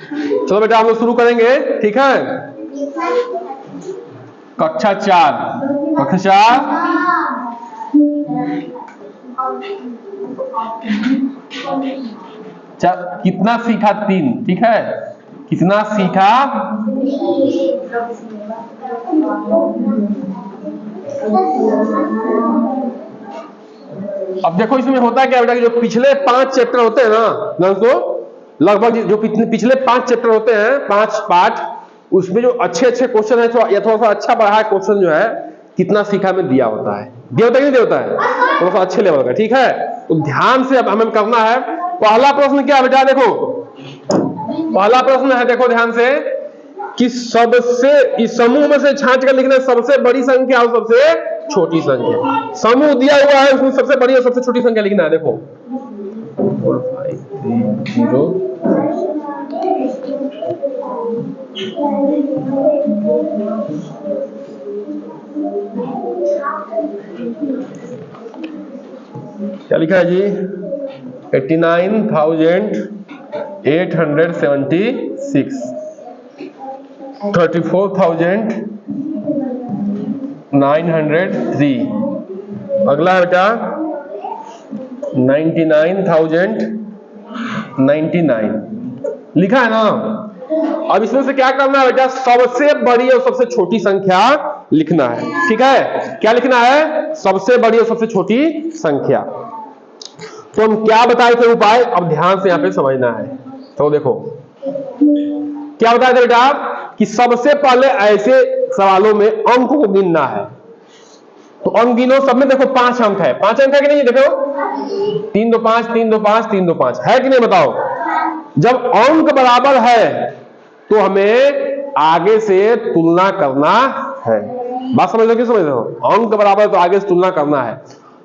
चलो बेटा हम लोग शुरू करेंगे, ठीक है। कक्षा 4 कितना सीखा 3, ठीक है। कितना सीखा? अब देखो इसमें होता क्या बेटा कि जो पिछले 5 चैप्टर होते हैं ना तो लगभग जो पिछले 5 चैप्टर होते हैं, 5 पार्ट, उसमें जो अच्छे क्वेश्चन है या थोड़ा सा अच्छा पढ़ा है क्वेश्चन जो है कितना सीखा में दिया होता है, दिया होता है कि नहीं दिया होता है, थोड़ा सा अच्छे लेवल का, ठीक है। तो ध्यान से अब हमें करना है। पहला प्रश्न क्या बेटा, देखो पहला प्रश्न है, देखो ध्यान से कि सबसे इस समूह में से छांट कर लिखना सबसे बड़ी संख्या और सबसे छोटी संख्या। समूह दिया हुआ है, उसमें सबसे बड़ी और सबसे छोटी संख्या लिखना है। देखो 4 5 3 0 क्या लिखा है जी? 89,876, 34,903। अगला है बेटा 99,099 लिखा है ना। अब इसमें से क्या करना है बेटा, सबसे बड़ी और सबसे छोटी संख्या लिखना है, ठीक है। क्या लिखना है? सबसे बड़ी और सबसे छोटी संख्या। तो हम क्या बताए थे उपाय, अब ध्यान से यहां पे समझना है। तो देखो क्या बताया था बेटा कि सबसे पहले ऐसे सवालों में अंक को गिनना है। तो अंक गिनो, सब में देखो 5 अंक है। 5 अंक है कि नहीं? देखो 3 2 5 3 2 5 3 2 5 है कि नहीं, बताओ। जब अंक बराबर है तो हमें आगे से तुलना करना है। बात समझ लो कि समझ लो, अंक बराबर तो आगे से तुलना करना है।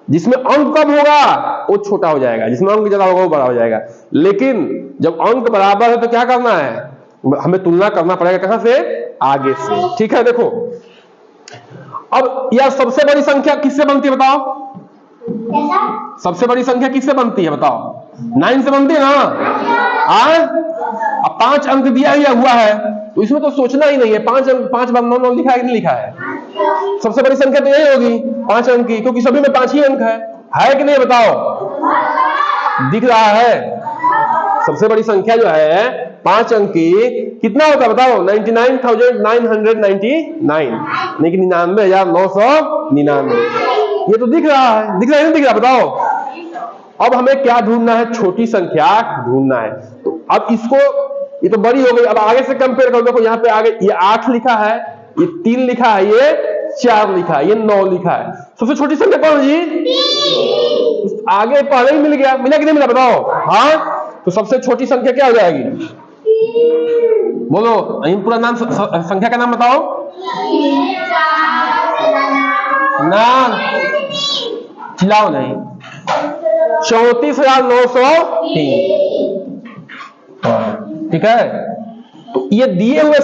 जिसमें अंक कम होगा वो छोटा हो जाएगा, जिसमें अंक ज्यादा होगा वो बड़ा हो जाएगा। लेकिन जब अंक बराबर है तो क्या करना है, हमें तुलना करना पड़ेगा कहां से? आगे से, ठीक है। देखो अब यह सबसे बड़ी संख्या किससे बनती है बताओ? सबसे बड़ी संख्या किससे बनती है बताओ? 9 से बनती है ना। अब 5 अंक दिया हुआ है तो इसमें तो सोचना ही नहीं है। 5 अंक, 5 बार 9 लिखा है कि नहीं लिखा है? सबसे बड़ी संख्या तो यही होगी 5 अंक की, क्योंकि सभी में 5 ही अंक है कि नहीं बताओ? दिख रहा है? सबसे बड़ी संख्या जो है 5 अंक की कितना होता है बताओ? 99,999, लेकिन 99,999। ये तो दिख रहा है, दिख रहा है नहीं दिख रहा बताओ? अब हमें क्या ढूंढना है? छोटी संख्या ढूंढना है। तो अब इसको, ये तो बड़ी हो गई, अब आगे से कंपेयर कर। देखो यहाँ पे आगे ये 8 लिखा है, ये 3 लिखा है, ये 4 लिखा है, ये 9 लिखा है। सबसे छोटी संख्या कौन जी? आगे पहले ही मिल गया, मिला कि नहीं मिला बताओ? हाँ, तो सबसे छोटी संख्या क्या हो जाएगी? बोलो पूरा नाम, संख्या का नाम बताओ ना, चिल्लाओ नहीं। 34,903, ठीक है। तो ये दिए हुए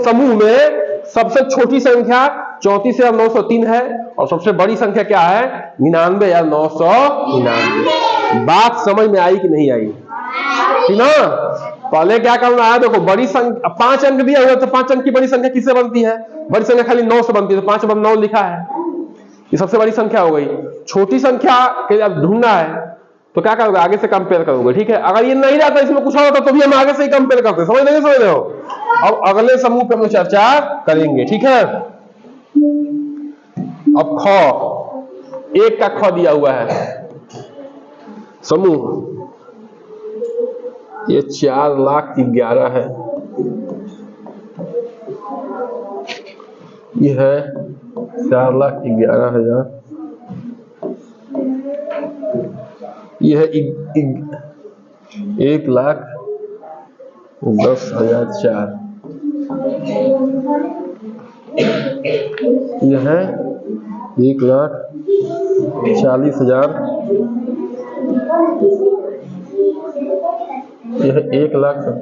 समूह में सबसे छोटी संख्या 34,903 है और सबसे बड़ी संख्या क्या है? 99,999। बात समझ में आई कि नहीं आई? ठीक ना। पहले क्या करना है, देखो बड़ी संख्या 5 अंक दिया हुआ तो 5 अंक की बड़ी संख्या किससे बनती है? बड़ी संख्या खाली 9 से बनती है, तो 5 बार 9 लिखा है, ये सबसे बड़ी संख्या हो गई। छोटी संख्या के जब ढूंढना है तो क्या करोगे? आगे से कंपेयर करोगे, ठीक है। अगर ये नहीं रहता, इसमें कुछ और होता तो भी हम आगे से ही कंपेयर करते। समझ रहे हो? अब अगले समूह पे हम चर्चा करेंगे, ठीक है। अब ख, 1 का ख दिया हुआ है समूह, ये 4,11,000 है। ये है 4,11,000। ये है 1,10,004। ये है 1,40,000। यह 1,00,000।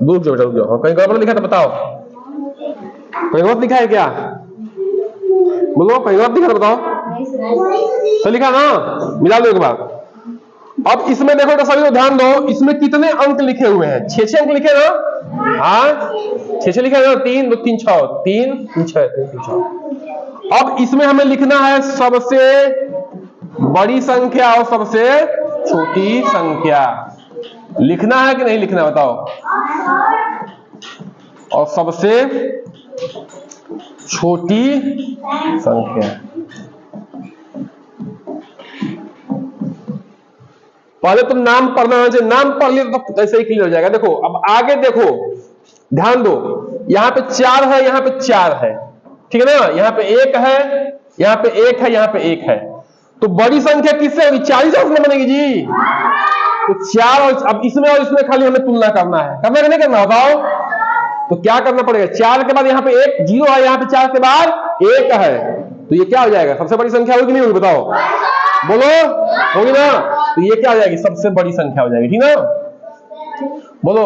दूर जो जाओ, कहीं गड़बड़ लिखा था बताओ? कहीं गलत लिखा है क्या? बोलो कहीं गलत लिखा था बताओ? तो लिखा ना, मिला लो एक बार। अब इसमें देखो तो सभी को ध्यान दो, इसमें कितने अंक लिखे हुए हैं? 6 अंक लिखे ना। हाँ 6 लिखा है, 3 2 3 6, 3 3 6 3 6। अब इसमें हमें लिखना है सबसे बड़ी संख्या और सबसे छोटी संख्या। लिखना है कि नहीं लिखना है बताओ? और सबसे छोटी संख्या। पहले तुम नाम पढ़ना है, नाम पढ़ लिया तो ऐसे ही क्लियर हो जाएगा। देखो अब आगे देखो, ध्यान दो, यहां पे 4 है, यहां पे 4 है, ठीक है ना? यहां पे 1 है, यहां पे 1 है, यहां पे 1 है। तो बड़ी संख्या किससे होगी? 40 से बनेगी जी। तो 4 और अब इसमें और इसमें खाली हमें तुलना करना है, करना कि नहीं करना बताओ? तो क्या करना पड़ेगा? 4 के बाद यहाँ पे 1 0 है, यहाँ पे 4 के बाद 1 है, तो ये क्या हो जाएगा? सबसे बड़ी संख्या होगी नहीं होगी बताओ? बोलो, होगी ना? तो ये क्या हो जाएगी? सबसे बड़ी संख्या हो जाएगी, ठीक ना? बोलो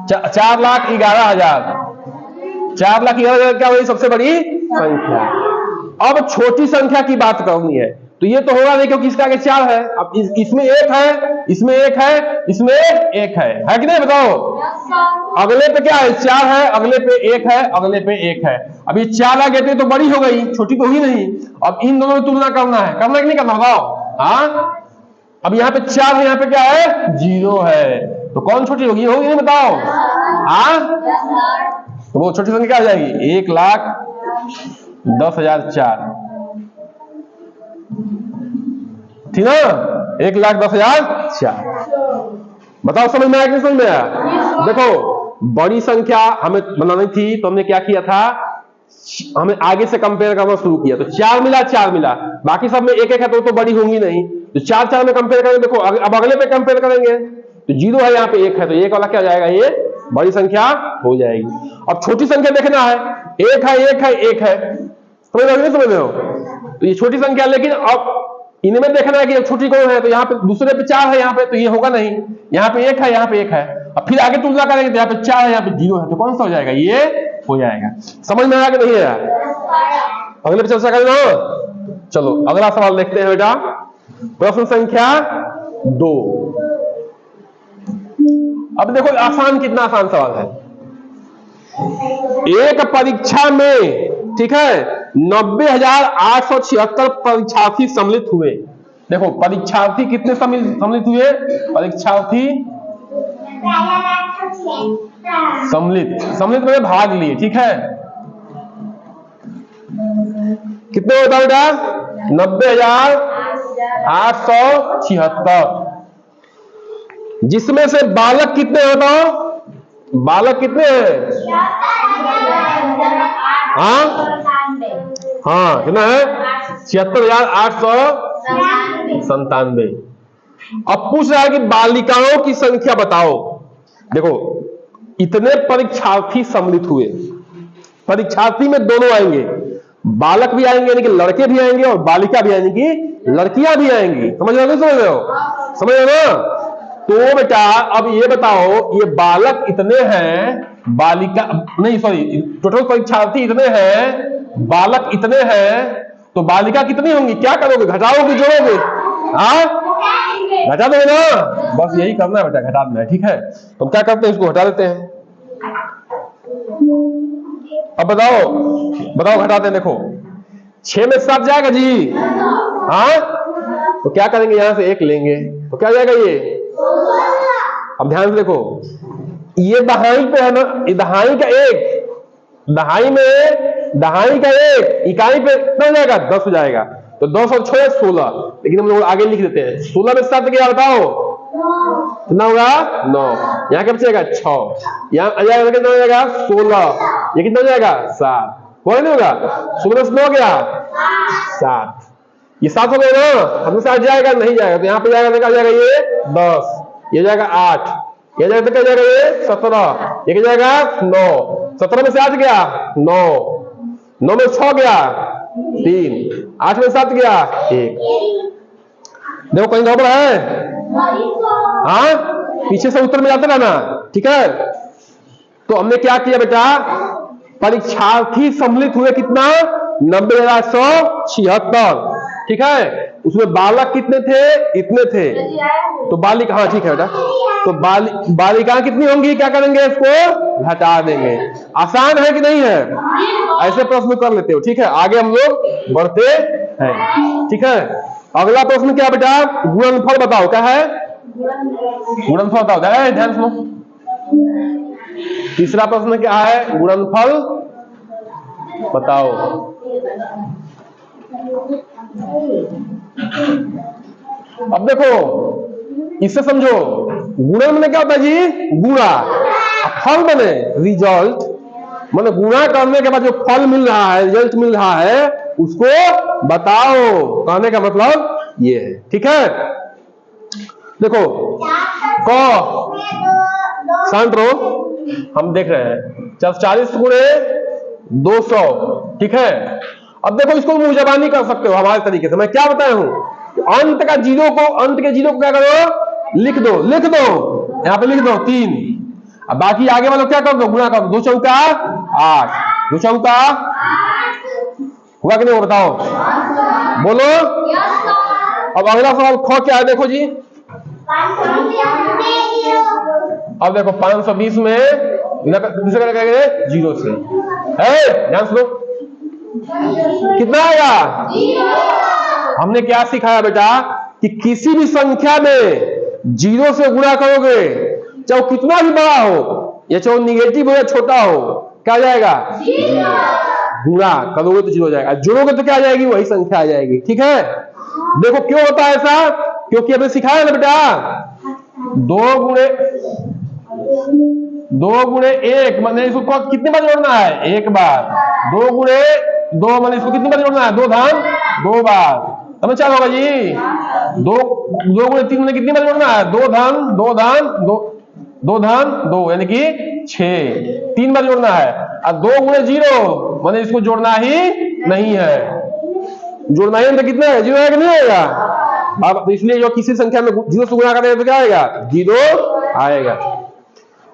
4,11,000, 4,11,000 क्या होगी? सबसे बड़ी संख्या। अब छोटी संख्या की बात करनी है, तो ये तो होगा नहीं क्योंकि इसका आगे 4 है। अब इसमें 1 है, इसमें 1 है, इसमें 1 है कि नहीं बताओ? अगले पे क्या है? 4 है, अगले पे 1 है, अगले पे 1 है। अब ये 4 आ गए तो बड़ी हो गई, छोटी तो हुई नहीं। अब इन दोनों में तुलना करना है, करना कि नहीं करना बताओ? हाँ, अब यहाँ पे 4 है, यहाँ पे क्या है? 0 है, तो कौन छोटी होगी? होगी नहीं बताओ? हाँ, तो वो छोटी संख्या क्या हो जाएगी? 1,10,004, ठीक ना? 1,10,004। बताओ समझ में आया कि नहीं समझ में आया? देखो बड़ी संख्या हमें बनानी थी तो हमने क्या किया था? हमें आगे से कंपेयर करना शुरू किया, तो 4 मिला, 4 मिला, बाकी सब में 1 है तो बड़ी होंगी नहीं, तो 4 में कंपेयर करेंगे। देखो अब अगले पे कंपेयर करेंगे तो 0 है, यहाँ पे 1 है, तो 1 वाला क्या जाएगा? ये बड़ी संख्या हो जाएगी। अब छोटी संख्या देखना है, 1 है, 1 है, 1 है, समझ रहे हो नहीं समझ रहे हो? तो ये छोटी संख्या, लेकिन अब इनमें देखना है कि छोटी कौन है, तो यहाँ पे दूसरे पे 4 है, यहाँ पे, तो ये होगा नहीं। यहाँ पे 1 है, यहाँ पे 1 है, अब फिर आगे तुलना करेंगे तो यहाँ पे 4 है, यहाँ पे 0 है, तो कौन सा हो जाएगा? ये हो जाएगा। समझ में आया कि नहीं आया? अगले पे चर्चा करें ना। चलो अगला सवाल देखते हैं बेटा, प्रश्न संख्या 2। अब देखो आसान, कितना आसान सवाल है। एक परीक्षा में, ठीक है, 90,876 परीक्षार्थी सम्मिलित हुए। देखो परीक्षार्थी कितने सम्मिलित हुए? परीक्षार्थी सम्मिलित में भाग लिए, ठीक है। कितने होता बेटा? 90,876, जिसमें से बालक कितने होता? बालक कितने हैं? हाँ कितना है? 76,897। अब पूछ रहा है कि बालिकाओं की संख्या बताओ। देखो इतने परीक्षार्थी सम्मिलित हुए, परीक्षार्थी में दोनों आएंगे, बालक भी आएंगे यानी कि लड़के भी आएंगे, और बालिका भी यानी कि लड़कियां भी आएंगी। समझ रहे हो? समझ रहे हो? समझ रहे हो ना? तो बेटा अब ये बताओ, ये बालक इतने हैं, बालिका नहीं, सॉरी, टोटल परीक्षार्थी इतने हैं, बालक इतने हैं, तो बालिका कितनी होंगी? क्या करोगे? घटाओगे, जोड़ोगे? हाँ घटा दोगे ना, बस यही करना है बेटा, घटा देना है, ठीक है। तो क्या करते हैं, इसको हटा देते हैं। अब बताओ बताओ, घटाते हैं। देखो 6 में 7 जाएगा जी, हाँ, तो क्या करेंगे? यहां से 1 लेंगे, तो क्या जाएगा ये? अब ध्यान से देखो, ये दहाई पे है ना, ये दहाई का 1, दहाई में दहाई का 1, इकाई पे कितना हो जाएगा? 10 हो जाएगा, तो 10 और 6 16, लेकिन हम लोग आगे लिख देते हैं। 16 में 7 क्या बताओ? कितना होगा? 9। यहाँ क्या बचेगा? 6। यहाँ आ जाएगा कितना हो जाएगा? 16। ये कितना हो जाएगा? 7। हो नहीं होगा? 16 से 9 गया 7, ये 7 हो गया ना, हमसे 7 जाएगा नहीं जाएगा, तो यहाँ पे जाएगा, क्या जाएगा? ये 10, ये जाएगा 8, ये जाएगा, क्या जाएगा? ये 17, ये क्या जाएगा? 9। 17 में से 8 गया 9, 9 में 6 गया 3, 8 में 7 गया 1। देखो कहीं गड़बड़ है? हाँ, पीछे से उत्तर में जाते रहना, ठीक है। तो हमने क्या किया बेटा? परीक्षार्थी सम्मिलित हुए कितना? 90,876। ठीक है। उसमें बालक कितने थे? इतने थे। तो बालिका, हाँ ठीक है बेटा, तो बालिकाएं कितनी होंगी? क्या करेंगे? इसको घटा देंगे। आसान है कि नहीं है? ऐसे प्रश्न कर लेते हो, ठीक है। आगे हम लोग बढ़ते हैं, ठीक है। अगला प्रश्न क्या बेटा? गुणनफल बताओ। क्या है? गुणनफल बताओ, ध्यान सुनो। तीसरा प्रश्न क्या है? गुणनफल बताओ। अब देखो, इससे समझो, गुणन में क्या होता है जी? गुणा। फल बने रिजल्ट, माने गुणा करने के बाद जो फल मिल रहा है, रिजल्ट मिल रहा है, उसको बताओ। कहने का मतलब ये है, ठीक है। देखो, क शांत रहो, हम देख रहे हैं। 40 गुणे 200, ठीक है। अब देखो, इसको मुंह जबानी कर सकते हो हमारे तरीके से। मैं क्या बताया हूं? अंत के जीरो को क्या करो? लिख दो, यहां पे लिख दो 3। अब बाकी आगे वालों क्या कर दो? गुणा कर दो। 2 चौका 8, 2 चौका हुआ कि नहीं? वो बताओ, बोलो। अब अगला सवाल ख क्या है? देखो जी, अब देखो 520 में दूसरे का करेंगे 0 से, है ध्यान सुनो, कितना आएगा? हमने क्या सिखाया बेटा कि किसी भी संख्या में 0 से गुणा करोगे, चाहे कितना भी बड़ा हो, या चाहे निगेटिव हो या छोटा हो, क्या आ जाएगा? गुणा करोगे तो 0 हो जाएगा, जोड़ोगे तो क्या आ जाएगी? वही संख्या आ जाएगी, ठीक है। देखो क्यों होता है ऐसा? क्योंकि हमने सिखाया ना बेटा, 2 गुणे 1 मैंने इसको कितनी बार जोड़ना है? 1 बार। 2 गुणे 2 मैंने इसको कितनी बार जोड़ना है? 2 धन 2 बार। समझ क्या होगा जी? 2 गुणे 3 मैंने कितनी बार जोड़ना है? 2 धन 2 यानी कि 6, 3 बार जोड़ना है। और 2 गुणे 0 मैंने इसको जोड़ना ही नहीं है, जोड़ना ही तो कितना है? 0 है कि नहीं आएगा? अब तो इसलिए जो किसी संख्या में 0 से गुणा करेंगे तो क्या आएगा? 0 आएगा।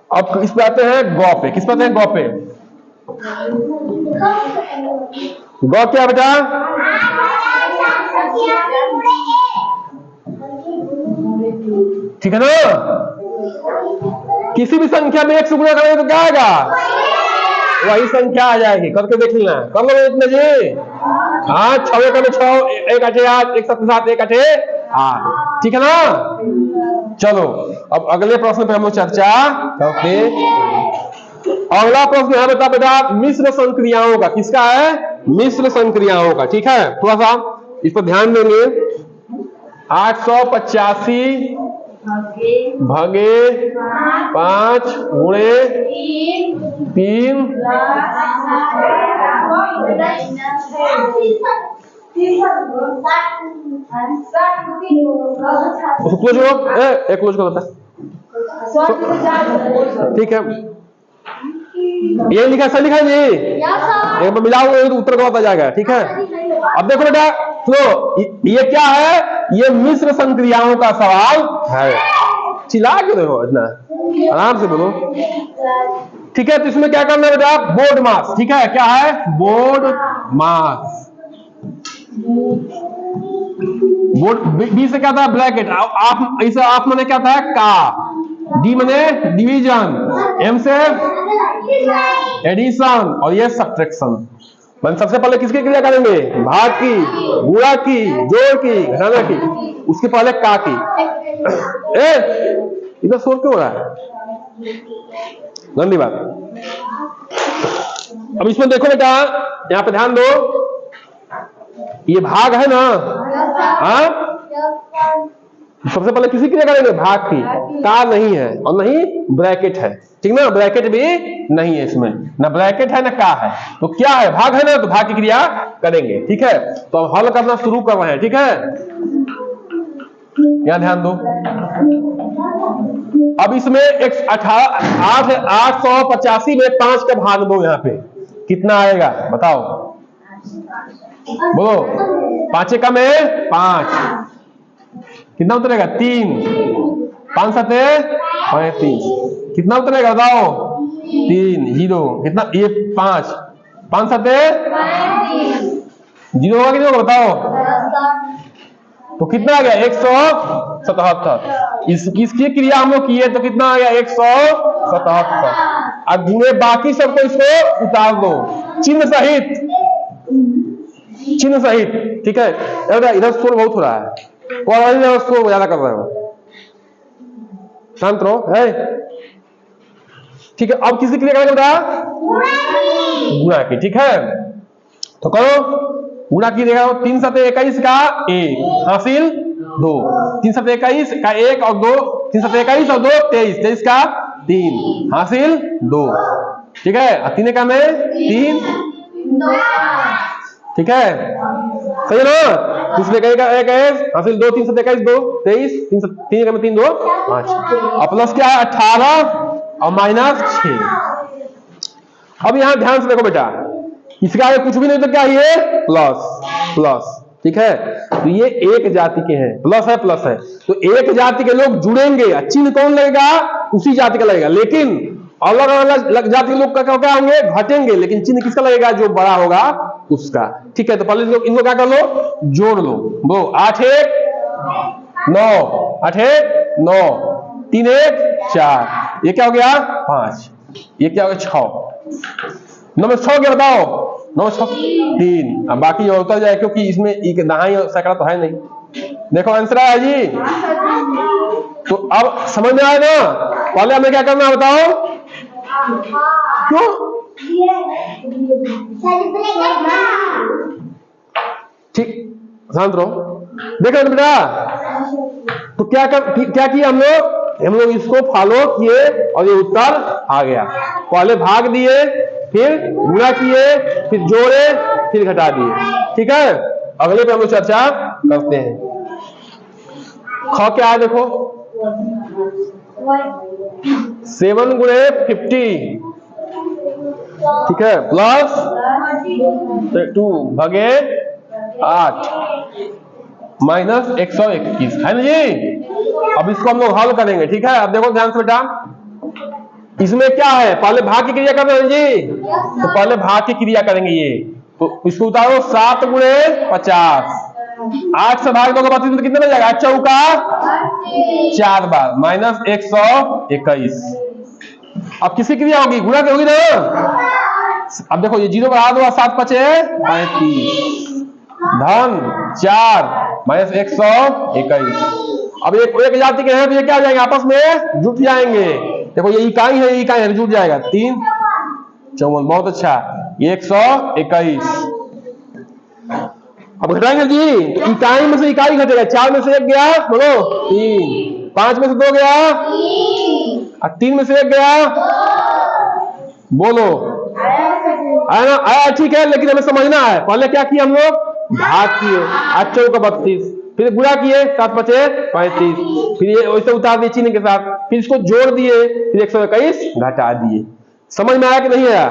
अब इस पे आते हैं गौ पे। किस पे आते हैं? गौ पे। गौ क्या बेटा? ठीक है ना? किसी भी संख्या में 1 से गुणा करेंगे तो क्या आएगा? वही संख्या आ जाएगी। करके देख लेना, कर लो इतने जी। हाँ, 6 में 6, 1 8 8, 1 7 7, 1 8 8, ठीक है ना? चलो अब अगले प्रश्न पे हम लोग चर्चा करते। अगला प्रश्न है बता बेटा मिश्र संक्रियाओं का। किसका है? मिश्र संक्रियाओं का, ठीक है। थोड़ा सा इस पर ध्यान देंगे। 885 भागे 5 गुणे 3 उसको क्लोज करो, एक क्लोज करो बेटा, ठीक है। ये लिखा, सही लिखा जी? एक बार मिलाओगे तो उत्तर गलत आ जाएगा, ठीक है। अब देखो बेटा सुनो, ये क्या है? ये मिश्र संक्रियाओं का सवाल है। चिल्ला क्यों रहे हो इतना? आराम से बोलो, ठीक है। तो इसमें क्या करना है बेटा? बोर्ड मास, ठीक है। क्या है? बोर्ड मास। बोर्ड बी से क्या था? ब्रैकेट। आप इसे आप मैंने क्या था? का। डी मैंने डिवीजन, एम से एडिशन, और ये सब्ट्रैक्शन। मन सबसे पहले किसकी क्रिया करेंगे? भाग की, गुणा की, जोड़ की, घटाना की, उसके पहले का की। इधर शोर क्यों हो रहा है? गंदी बात। अब इसमें देखो बेटा, यहां पे ध्यान दो, ये भाग है ना? हाँ, सबसे पहले किसी क्रिया करेंगे? भाग की। का नहीं है और नहीं ब्रैकेट है, ठीक ना? ब्रैकेट भी नहीं है इसमें, ना ब्रैकेट है ना का है। तो क्या है? भाग है ना, तो भाग की क्रिया करेंगे, ठीक है। तो अब हल करना शुरू कर रहे हैं, ठीक है। यहां ध्यान दो। अब इसमें 885 में 5 का भाग दो, यहाँ पे कितना आएगा बताओ? बोलो। 5 का में 5 कितना उतरेगा? 3। 5 7 35 कितना उतरेगा बताओ? 3 0 कितना? ये 5 5 7 0 होगा कि नहीं होगा बताओ? तो कितना आ गया 177। इसकी क्रिया हम लोग किए तो कितना आ गया 177। अब गुणे बाकी सबको इसको उतार दो चिन्ह सहित, चिन्ह सहित। ठीक है, इधर शोर बहुत हो रहा है, शोर ज्यादा कर रहे हो, शांत रहो है। ठीक है, अब किसी क्रिया करेंगे बेटा गुणा की। ठीक है, तो करो गुणा की देगा 3 7 21 का 1 हासिल 2, 3 7 21 का 1 और 2, 3 7 21 और 2 23, 23 का 3 हासिल 2। ठीक है, 3 का में 3। ठीक है, सही है ना। दूसरे का 1 हासिल 2, 3 7 21 2 23, 3 का में 3 2 5। और प्लस क्या है 18 और माइनस 6। अब यहां ध्यान से देखो बेटा, इसका आगे कुछ भी नहीं तो क्या ये प्लस प्लस। ठीक है, तो ये एक जाति के हैं, प्लस है प्लस है, तो एक जाति के लोग जुड़ेंगे, चिन्ह कौन लगेगा उसी जाति का लगेगा। लेकिन अलग अलग जाति के लोग का क्या होंगे घटेंगे, लेकिन चिन्ह किसका लगेगा जो बड़ा होगा उसका। ठीक है, तो पहले लोग इनको क्या कर लो जोड़ लो। वो 8 1 9 8 1 9 3 1 4, ये क्या हो गया 5, ये क्या हो गया 6, 9 में 6 क्या बताओ 9 6 3। अब बाकी उतर जाए क्योंकि इसमें एक दहाई सैकड़ा तो है नहीं। देखो आंसर आया जी। तो अब समझ में आया ना, पहले हमें क्या करना है बताओ क्यों। ठीक, शांत रहो। देखो बेटा, तो क्या किया हम लोग इसको फॉलो किए और ये उत्तर आ गया। पहले भाग दिए, फिर गुणा किए, फिर जोड़े, फिर घटा दिए। ठीक है, अगले पे हम लोग चर्चा करते हैं। ख क्या है देखो 7 गुणे 50। ठीक है, प्लस 2 भागे 8 माइनस 121 है ना जी। अब इसको हम लोग हल करेंगे। ठीक है, अब देखो ध्यान से बेटा, इसमें क्या है पहले भाग की क्रिया कर रहे हैं जी, तो पहले भाग की क्रिया करेंगे ये, तो इसको उतारो 7 गुणे 50, 8 से भाग दोगे 32 तो कितने बन जाएगा 8 चौका 4 बार माइनस 121। अब किसी क्रिया होगी गुणा की होगी ना। अब देखो ये 0 बढ़ा दो 7 5 35 धन 4 माइनस 121। अब एक जाति के हैं तो ये क्या हो जाएंगे आपस में जुट जाएंगे। देखो ये इकाई है, इकाई है जुट जाएगा 3 54, बहुत अच्छा, 121। अब घटाएंगे जी, तो इकाई में से इकाई घटेगा, 4 में से 1 गया बोलो 3, 5 में से 2 गया और 3 में से 1 गया बोलो आया ना, आया ठीक है। लेकिन हमें समझना है पहले क्या किया हम लोग भाग किए 8 चौका 32, फिर गुणा किए 7 5 35, फिर ये वैसे उतार दिए चिन्ह के साथ, फिर इसको जोड़ दिए, फिर 121 घटा दिए। समझ में आया कि नहीं आया।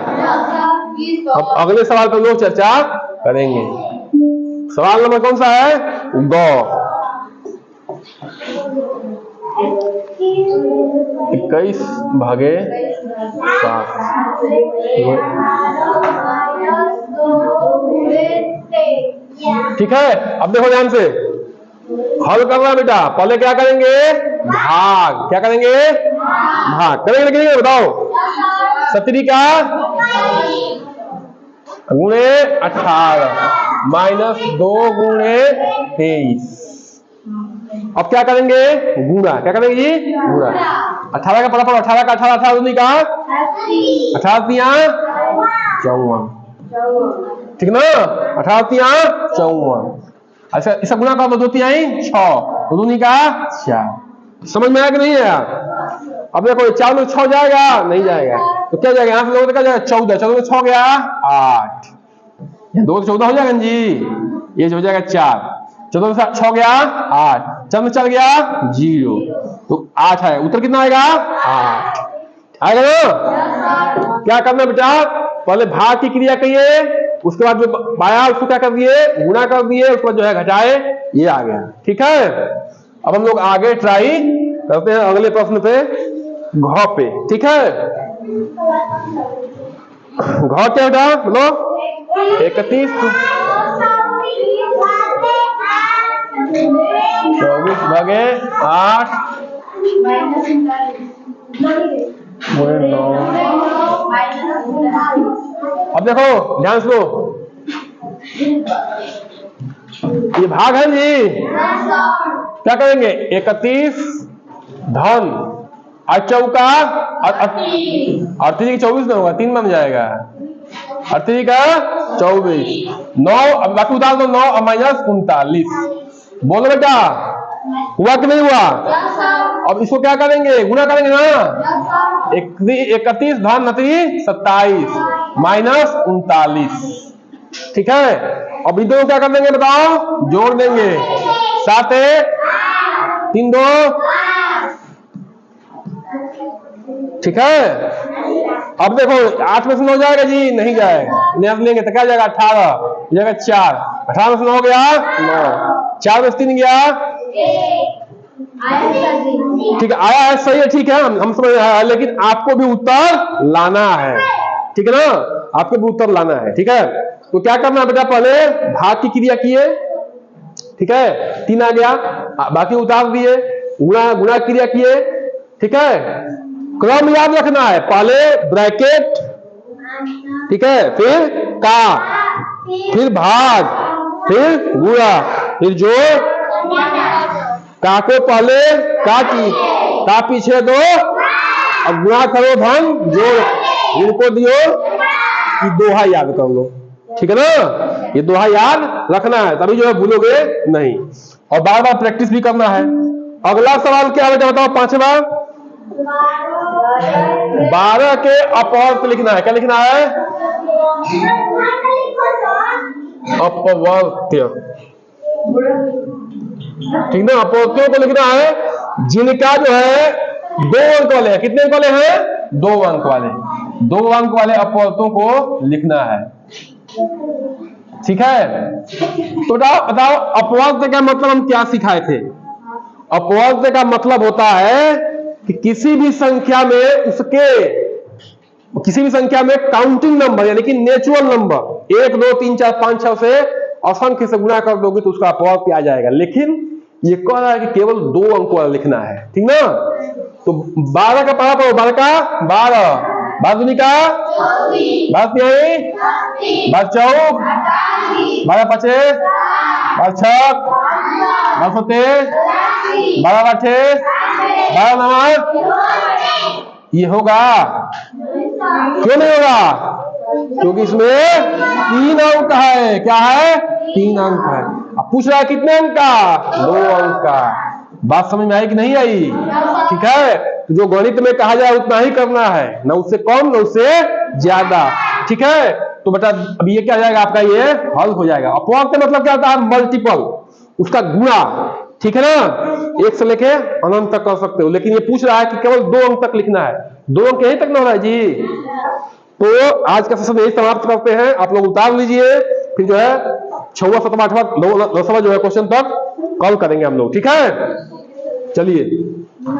अब अगले सवाल पर लोग चर्चा करेंगे। सवाल नंबर कौन सा है 2। 21 भागे 7। ठीक है, अब देखो ध्यान से हल करना बेटा। पहले क्या करेंगे भाग, क्या करेंगे भाग करेंगे, लेकिन बताओ 17 का गुणे 18 माइनस 2 गुणे 23। अब क्या करेंगे गुणा, क्या करेंगे जी गुणा। 18 का पड़ा 18 का 18 18 दूनी का 18 54, ठीक ना 18 54। अच्छा इसका गुणा कर दो 2 3 6 तो दूनी का 4। समझ में आया कि नहीं आया। अब देखो 4 में 6 जाएगा नहीं जाएगा, तो क्या जाएगा यहाँ से लोगों क्या जाएगा 14, 14 में 6 गया 8, 2 से 14 हो जाएगा जी, ये हो जाएगा 4, 14 में 6 गया 8, 4 में 4 गया 0, तो 8 है, उत्तर कितना आएगा 8 आएगा ना। क्या करना बेटा पहले भाग की क्रिया करिए, उसके बाद जो पाया उसको क्या कर दिए गुणा कर दिए, उसके बाद जो है घटाए, ये आ गया। ठीक है, अब हम लोग आगे ट्राई करते हैं अगले प्रश्न पे घ पे। ठीक है, घ क्या बेटा बोलो 31 24 भागे 8 गुणे 9। अब देखो ध्यान से, ये भाग है जी, क्या करेंगे? 31 धन और चौका 38 24 में होगा, 3 बन जाएगा। 38 का 24, 9 अब बाकी उतार दो, 9 और माइनस 39। बोलो बेटा, हुआ कि नहीं हुआ? अब इसको क्या करेंगे? गुना करेंगे ना। 31 धन 27 माइनस 39, ठीक है। अब इन दोनों क्या कर देंगे बताओ? जोड़ देंगे। 7 1 3 2, ठीक है। अब देखो 8 में से 9 जाएगा जी? नहीं जाएगा। नियम लेंगे तो क्या जाएगा? 18 जाएगा 4, 18 में से 9 गया 9, 4 में से 3 गया, ठीक है। आया है, सही है, ठीक है, हम समझ रहे हैं, लेकिन आपको भी उत्तर लाना है, ठीक है ना? आपको भी उत्तर लाना है, ठीक है। तो क्या करना है बेटा? पहले भाग की क्रिया किए, ठीक है, 3 आ गया, बाकी उतार दिए, गुणा क्रिया किए, ठीक है। क्रम याद रखना है, पहले ब्रैकेट, ठीक है, फिर का, फिर भाग, फिर गुणा, फिर जोड़। का को पहले का की, का पीछे दो, अब गुणा करो धन जोड़, इनको दियो कि दोहा याद कर लो, ठीक है ना? ये दोहा याद रखना है, तभी जो है भूलोगे नहीं, और बार बार प्रैक्टिस भी करना है। अगला सवाल क्या बेटा बताओ? 5वां, 12 के अपवर्त लिखना है। क्या लिखना है? अपवर्त्य, ठीक ना? अपवर्त्यों को लिखना है जिनका जो है 2 अंक वाले हैं। कितने अंक वाले हैं? 2 अंक वाले, 2 अंक वाले अपवर्त्यों को लिखना है, ठीक है। तो बताओ अपवर्त्य का मतलब हम क्या सिखाए थे? अपवर्त्य का मतलब होता है कि किसी भी संख्या में काउंटिंग नंबर यानी कि नेचुरल नंबर 1 2 3 4 5 6 से असंख्य से गुणा कर दोगे तो उसका अपवर्त्य आ जाएगा। लेकिन ये कह रहा है कि केवल 2 अंक वाला लिखना है, ठीक ना? तो 12 का पढ़ा पढ़ो, 12 का 12, 12 दूनी का 12 चौक 12 पचे 12 छक 12 सते 12 आठे 12 नवाज, ये होगा? क्यों नहीं होगा? क्योंकि इसमें 3 अंक है। क्या है? 3 अंक है। अब पूछ रहा है कितने अंक का? 2 अंक का। बात समझ में आई कि नहीं आई? ठीक है। तो जो गणित में कहा जाए उतना ही करना है, ना उससे कम ना उससे ज्यादा, ठीक है। तो बेटा अब ये क्या जाएगा आपका? ये हल हो जाएगा। अपवर्त्य मतलब क्या होता है? मल्टीपल, उसका गुणा, ठीक है ना? 1 से लेके अनंत तक कर सकते हो, लेकिन ये पूछ रहा है कि केवल 2 अंक तक लिखना है। 2 अंक यहीं तक ना हो रहा है जी। तो आज का सेशन यही समाप्त करते हैं। आप लोग उतार लीजिए, फिर जो है 6वां 7वां 8वां 9वां जो है क्वेश्चन तक कॉल करेंगे हम लोग, ठीक है। चलिए।